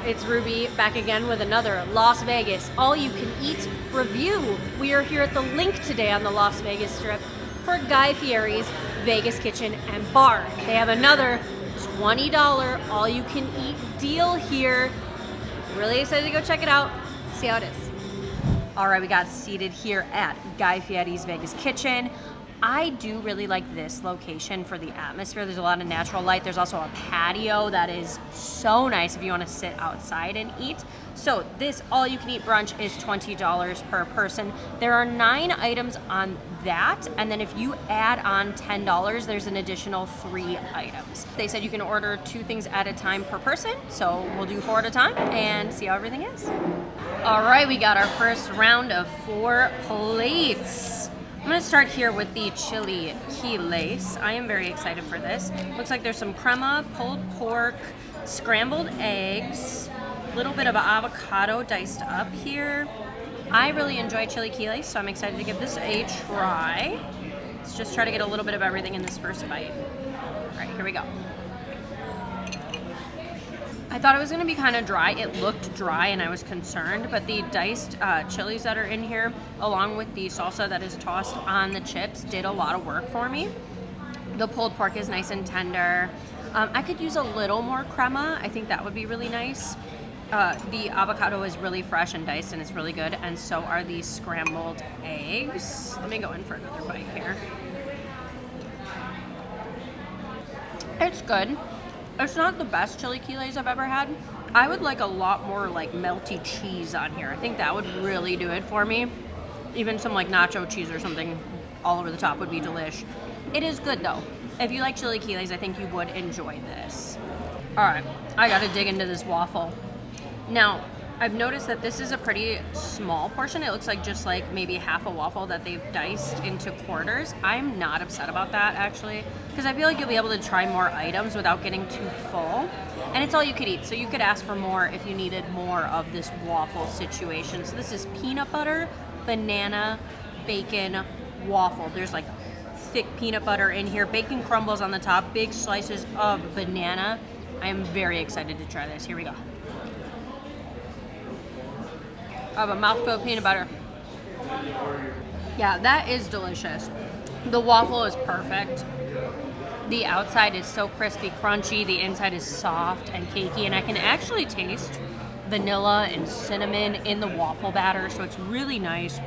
It's Ruby back again with another Las Vegas all-you-can-eat review. We are here at the Linq today on the Las Vegas Strip for Guy Fieri's Vegas Kitchen and Bar. They have another $20 all-you-can-eat deal here. Really excited to go check it out, see how it is. All right, we got seated here at Guy Fieri's Vegas Kitchen. I do really like this location for the atmosphere. There's a lot of natural light. There's also a patio that is so nice if you want to sit outside and eat. So this all-you-can-eat brunch is $20 per person. There are 9 items on that, and then if you add on $10, there's an additional 3 items. They said you can order 2 things at a time per person, so we'll do 4 at a time and see how everything is. All right, we got our first round of 4 plates. I'm gonna start here with the chili quiles. I am very excited for this. Looks like there's some crema, pulled pork, scrambled eggs, a little bit of avocado diced up here. I really enjoy chili quiles, so I'm excited to give this a try. Let's just try to get a little bit of everything in this first bite. All right, here we go. I thought it was gonna be kind of dry. It looked dry and I was concerned, but the diced chilies that are in here, along with the salsa that is tossed on the chips, did a lot of work for me. The pulled pork is nice and tender. I could use a little more crema. I think that would be really nice. The avocado is really fresh and diced and it's really good, and so are these scrambled eggs. Let me go in for another bite here. It's good. It's not the best chili quiles I've ever had. I would like a lot more like melty cheese on here. I think that would really do it for me. Even some like nacho cheese or something all over the top would be delish. It is good though. If you like chili quiles, I think you would enjoy this. All right, I gotta dig into this waffle. Now, I've noticed that this is a pretty small portion. It looks like just like maybe half a waffle that they've diced into quarters. I'm not upset about that actually, because I feel like you'll be able to try more items without getting too full. And it's all you could eat, so you could ask for more if you needed more of this waffle situation. So this is peanut butter, banana, bacon, waffle. There's like thick peanut butter in here, bacon crumbles on the top, big slices of banana. I am very excited to try this. Here we go. I have a mouthful of peanut butter. Yeah, that is delicious. The waffle is perfect. The outside is so crispy, crunchy. The inside is soft and cakey, and I can actually taste vanilla and cinnamon in the waffle batter, so it's really nice.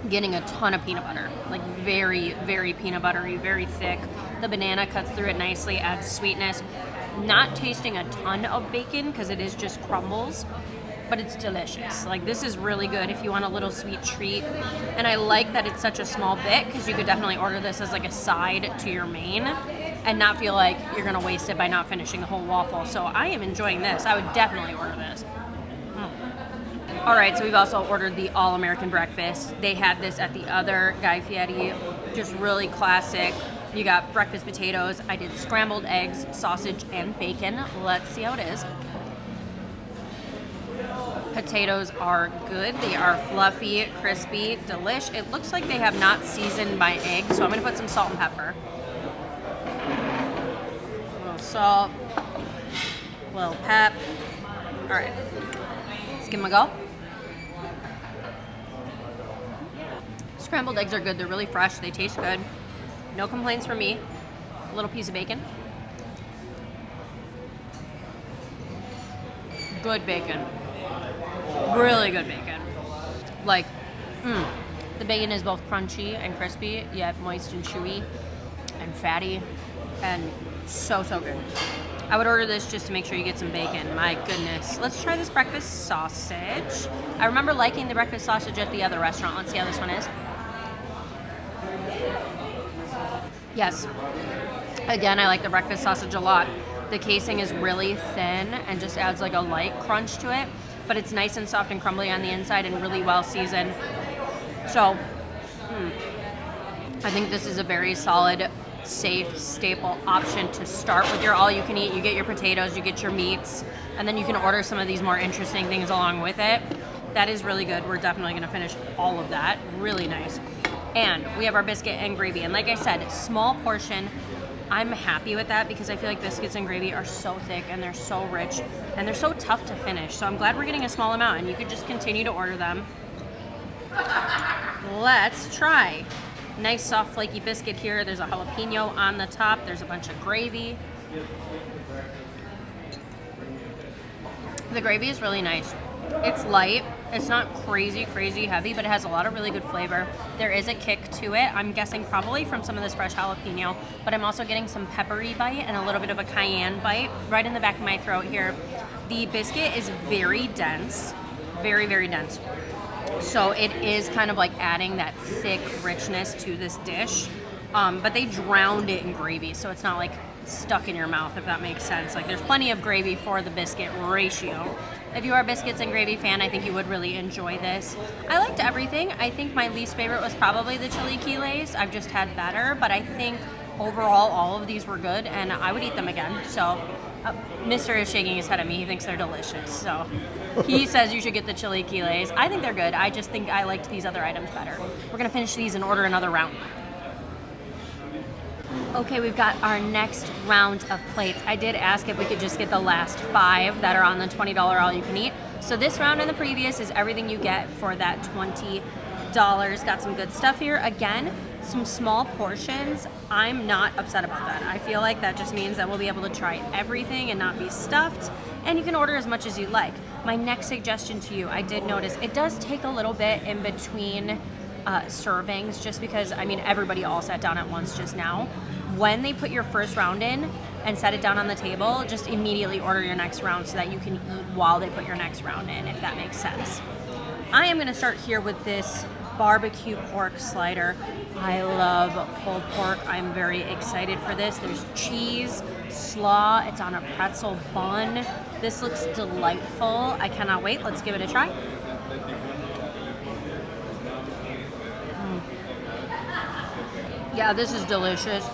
Getting a ton of peanut butter, like very, very peanut buttery, very thick. The banana cuts through it nicely, adds sweetness. Not tasting a ton of bacon because it is just crumbles, but it's delicious. Like, this is really good if you want a little sweet treat. And I like that it's such a small bit because you could definitely order this as like a side to your main and not feel like you're gonna waste it by not finishing the whole waffle. So I am enjoying this. I would definitely order this. All right, so we've also ordered the All-American Breakfast. They had this at the other Guy Fieri, just really classic. You got breakfast potatoes. I did scrambled eggs, sausage, and bacon. Let's see how it is. Potatoes are good. They are fluffy, crispy, delish. It looks like they have not seasoned my eggs, so I'm gonna put some salt and pepper. A little salt, a little pep. All right, let's give them a go. Scrambled eggs are good. They're really fresh. They taste good. No complaints from me. A little piece of bacon. Good bacon. Really good bacon. Like, the bacon is both crunchy and crispy, yet moist and chewy and fatty and so good. I would order this just to make sure you get some bacon. My goodness. Let's try this breakfast sausage. I remember liking the breakfast sausage at the other restaurant. Let's see how this one is. Yes. Again, I like the breakfast sausage a lot. The casing is really thin and just adds like a light crunch to it, but it's nice and soft and crumbly on the inside and really well seasoned. So, I think this is a very solid, safe, staple option to start with your all-you-can-eat. You get your potatoes, you get your meats, and then you can order some of these more interesting things along with it. That is really good. We're definitely gonna finish all of that. Really nice. And we have our biscuit and gravy. And like I said, small portion. I'm happy with that because I feel like biscuits and gravy are so thick and they're so rich and they're so tough to finish. So I'm glad we're getting a small amount and you could just continue to order them. Let's try. Nice soft flaky biscuit here. There's a jalapeno on the top. There's a bunch of gravy. The gravy is really nice. It's light. It's not crazy heavy, but it has a lot of really good flavor. There is a kick to it. I'm guessing probably from some of this fresh jalapeno, but I'm also getting some peppery bite and a little bit of a cayenne bite right in the back of my throat here. The biscuit is very dense, very dense. So it is kind of like adding that thick richness to this dish, but they drowned it in gravy, so it's not like stuck in your mouth, if that makes sense. Like there's plenty of gravy for the biscuit ratio. If you are a biscuits and gravy fan, I think you would really enjoy this. I liked everything. I think my least favorite was probably the chili quiles. I've just had better, but I think overall all of these were good and I would eat them again. So Mr. is shaking his head at me. He thinks they're delicious. So he says you should get the chili quiles. I think they're good. I just think I liked these other items better. We're gonna finish these and order another round. Okay, we've got our next round of plates. I did ask if we could just get the last 5 that are on the $20 all you can eat. So this round and the previous is everything you get for that $20. Got some good stuff here. Again, some small portions. I'm not upset about that. I feel like that just means that we'll be able to try everything and not be stuffed, and you can order as much as you like. My next suggestion to you, I did notice it does take a little bit in between servings, just because, I mean, everybody all sat down at once just now. When they put your first round in and set it down on the table, just immediately order your next round so that you can eat while they put your next round in, if that makes sense. I am gonna start here with this barbecue pork slider. I love pulled pork. I'm very excited for this. There's cheese, slaw, it's on a pretzel bun. This looks delightful. I cannot wait. Let's give it a try. Yeah, this is delicious.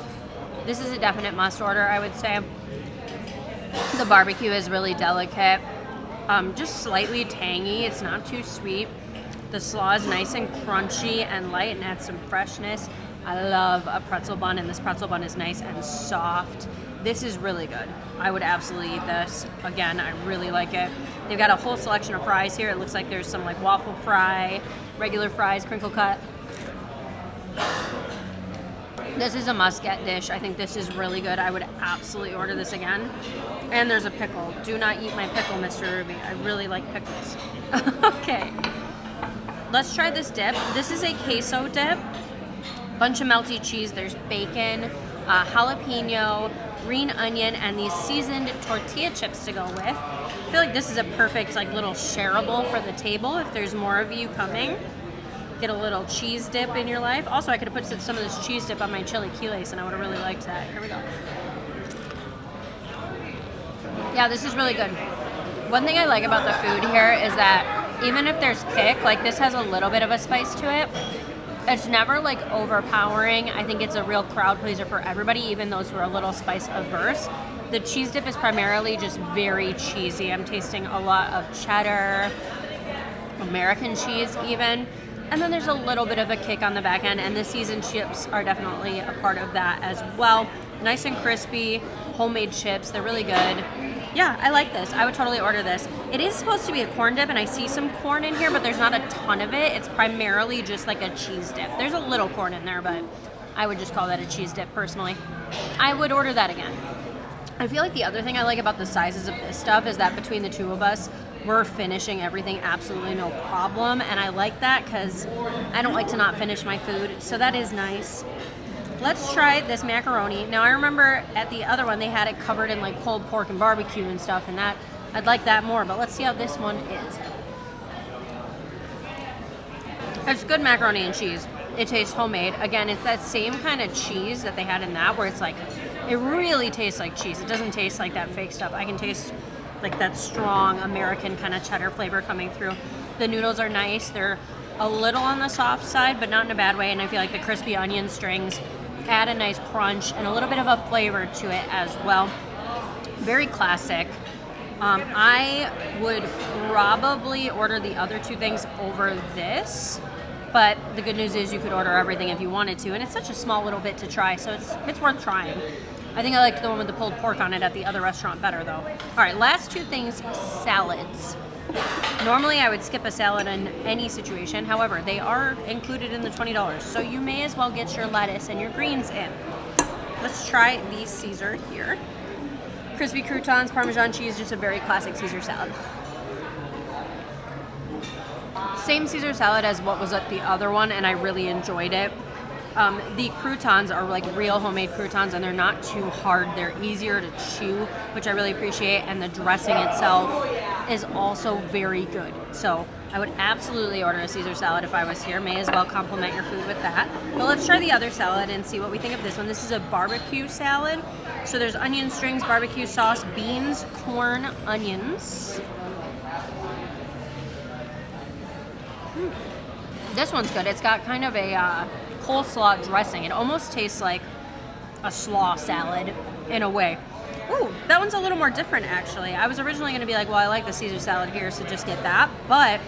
This is a definite must order, I would say. The barbecue is really delicate, just slightly tangy. It's not too sweet. The slaw is nice and crunchy and light and adds some freshness. I love a pretzel bun, and this pretzel bun is nice and soft. This is really good. I would absolutely eat this. Again, I really like it. They've got a whole selection of fries here. It looks like there's some like waffle fry, regular fries, crinkle cut. This is a must-get dish. I think this is really good. I would absolutely order this again. And there's a pickle. Do not eat my pickle, Mr. Ruby. I really like pickles. Okay. Let's try this dip. This is a queso dip. Bunch of melty cheese. There's bacon, jalapeno, green onion, and these seasoned tortilla chips to go with. I feel like this is a perfect like little shareable for the table if there's more of you coming. Get a little cheese dip in your life. Also, I could have put some of this cheese dip on my chili quiles, and I would have really liked that. Here we go. Yeah, this is really good. One thing I like about the food here is that even if there's kick, like this has a little bit of a spice to it. It's never like overpowering. I think it's a real crowd pleaser for everybody, even those who are a little spice averse. The cheese dip is primarily just very cheesy. I'm tasting a lot of cheddar, American cheese even. And then there's a little bit of a kick on the back end, and the seasoned chips are definitely a part of that as well. Nice and crispy, homemade chips. They're really good. Yeah, I like this. I would totally order this. It is supposed to be a corn dip, and I see some corn in here, but there's not a ton of it. It's primarily just like a cheese dip. There's a little corn in there, but I would just call that a cheese dip personally. I would order that again. I feel like the other thing I like about the sizes of this stuff is that between the two of us, we're finishing everything absolutely no problem, and I like that because I don't like to not finish my food, so that is nice. Let's try this macaroni. Now, I remember at the other one they had it covered in like pulled pork and barbecue and stuff, and that I'd like that more, but let's see how this one is. It's good macaroni and cheese. It tastes homemade. Again, it's that same kind of cheese that they had in that, where it's like, it really tastes like cheese. It doesn't taste like that fake stuff. I can taste like that strong American kind of cheddar flavor coming through. The noodles are nice. They're a little on the soft side, but not in a bad way, and I feel like the crispy onion strings add a nice crunch and a little bit of a flavor to it as well. Very classic. I would probably order the other two things over this, but the good news is you could order everything if you wanted to, and it's such a small little bit to try, so it's worth trying. I think I like the one with the pulled pork on it at the other restaurant better though. All right, last two things, salads. Normally I would skip a salad in any situation. However, they are included in the $20. So you may as well get your lettuce and your greens in. Let's try the Caesar here. Crispy croutons, Parmesan cheese, just a very classic Caesar salad. Same Caesar salad as what was at the other one, and I really enjoyed it. The croutons are like real homemade croutons, and they're not too hard. They're easier to chew, which I really appreciate, and the dressing itself is also very good. So I would absolutely order a Caesar salad if I was here. May as well complement your food with that. But let's try the other salad and see what we think of this one. This is a barbecue salad. So there's onion strings, barbecue sauce, beans, corn, onions. This one's good. It's got kind of a coleslaw dressing. It almost tastes like a slaw salad in a way. Ooh, that one's a little more different actually. I was originally going to be like, well, I like the Caesar salad here, so just get that. But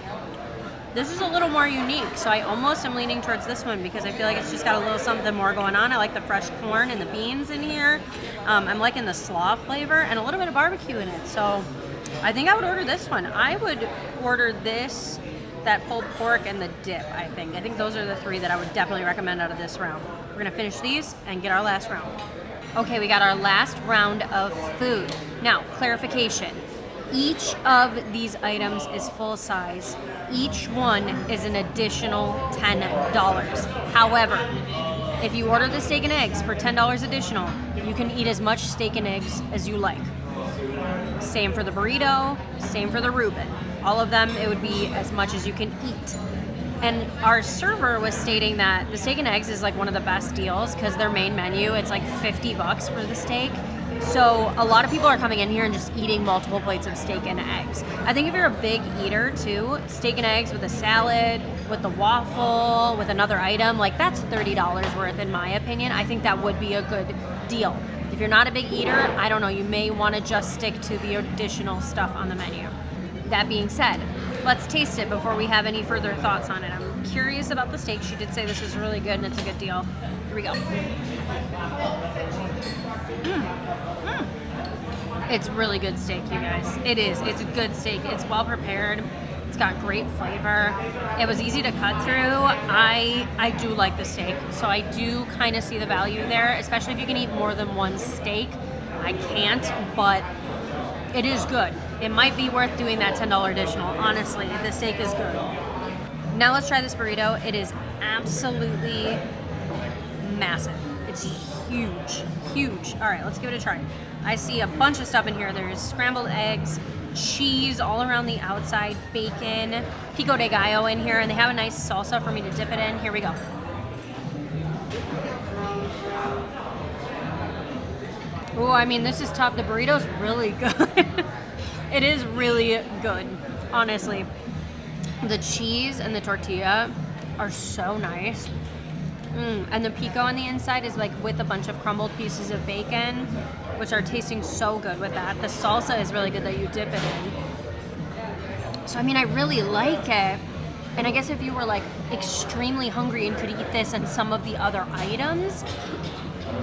this is a little more unique, so I almost am leaning towards this one because I feel like it's just got a little something more going on. I like the fresh corn and the beans in here. I'm liking the slaw flavor and a little bit of barbecue in it. So I think I would order this one. I would order this, that pulled pork, and the dip, I think. I think those are the three that I would definitely recommend out of this round. We're gonna finish these and get our last round. Okay, we got our last round of food. Now, clarification. Each of these items is full size. Each one is an additional $10. However, if you order the steak and eggs for $10 additional, you can eat as much steak and eggs as you like. Same for the burrito, same for the Reuben. All of them, it would be as much as you can eat. And our server was stating that the steak and eggs is like one of the best deals because their main menu, it's like $50 for the steak. So a lot of people are coming in here and just eating multiple plates of steak and eggs. I think if you're a big eater too, steak and eggs with a salad, with the waffle, with another item, like that's $30 worth in my opinion. I think that would be a good deal. If you're not a big eater, I don't know, you may want to just stick to the additional stuff on the menu. That being said, let's taste it before we have any further thoughts on it. I'm curious about the steak. She did say this is really good and it's a good deal. Here we go. It's really good steak, you guys. It is. It's a good steak. It's well prepared. It's got great flavor. It was easy to cut through. I do like the steak, so I do kind of see the value there, especially if you can eat more than one steak. I can't, but it is good. It might be worth doing that $10 additional. Honestly, the steak is good. Now let's try this burrito. It is absolutely massive. It's huge, huge. All right, let's give it a try. I see a bunch of stuff in here. There's scrambled eggs, cheese all around the outside, bacon, pico de gallo in here, and they have a nice salsa for me to dip it in. Here we go. Oh, I mean, this is tough. The burrito's really good. It is really good, honestly. The cheese and the tortilla are so nice. And the pico on the inside is like with a bunch of crumbled pieces of bacon, which are tasting so good with that. The salsa is really good that you dip it in. So, I mean, I really like it. And I guess if you were like extremely hungry and could eat this and some of the other items,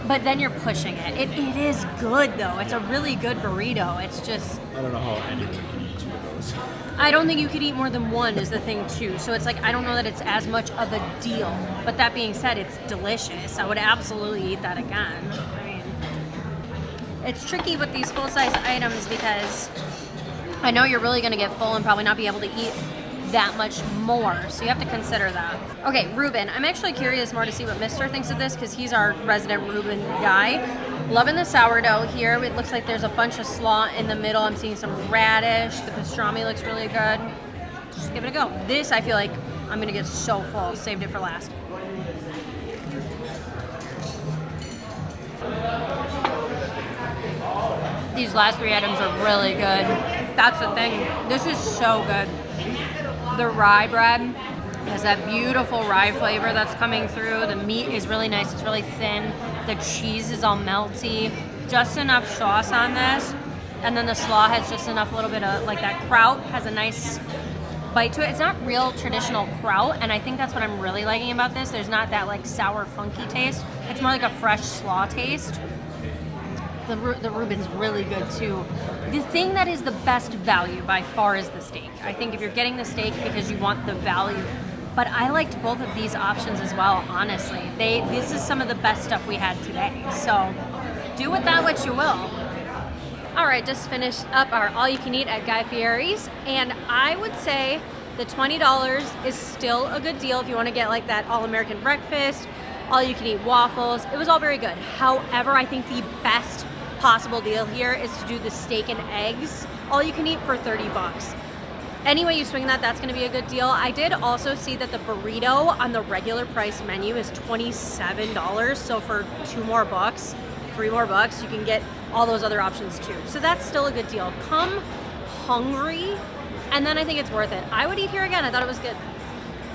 but then you're pushing it. It is good though. It's a really good burrito. It's just, I don't know how anyone can eat two of those. I don't think you could eat more than one is the thing too. So it's like, I don't know that it's as much of a deal. But that being said, it's delicious. I would absolutely eat that again. I mean, it's tricky with these full-size items because I know you're really gonna get full and probably not be able to eat that much more, so you have to consider that. Okay, Reuben, I'm actually curious more to see what Mr. thinks of this because he's our resident Reuben guy. Loving the sourdough here. It looks like there's a bunch of slaw in the middle. I'm seeing some radish. The pastrami looks really good. Just give it a go. This, I feel like I'm gonna get so full. Saved it for last. These last three items are really good. That's the thing. This is so good. The rye bread has that beautiful rye flavor that's coming through. The meat is really nice. It's really thin. The cheese is all melty. Just enough sauce on this. And then the slaw has just enough, little bit of, like that kraut has a nice bite to it. It's not real traditional kraut, and I think that's what I'm really liking about this. There's not that like sour, funky taste. It's more like a fresh slaw taste. The Reuben's really good too. The thing that is the best value by far is the steak. I think if you're getting the steak because you want the value, but I liked both of these options as well, honestly. This is some of the best stuff we had today. So do with that what you will. All right, just finished up our all-you-can-eat at Guy Fieri's, and I would say the $20 is still a good deal if you want to get like that all-American breakfast, all-you-can-eat waffles. It was all very good. However, I think the best possible deal here is to do the steak and eggs all-you-can-eat for 30 bucks. Any way you swing that, that's going to be a good deal. I did also see that the burrito on the regular price menu is $27, so for $2 more bucks, $3 more bucks, you can get all those other options too. So that's still a good deal. Come hungry, and then I think it's worth it. I would eat here again. I thought it was good.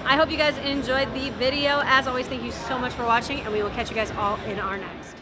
I hope you guys enjoyed the video. As always, thank you so much for watching, and we will catch you guys all in our next.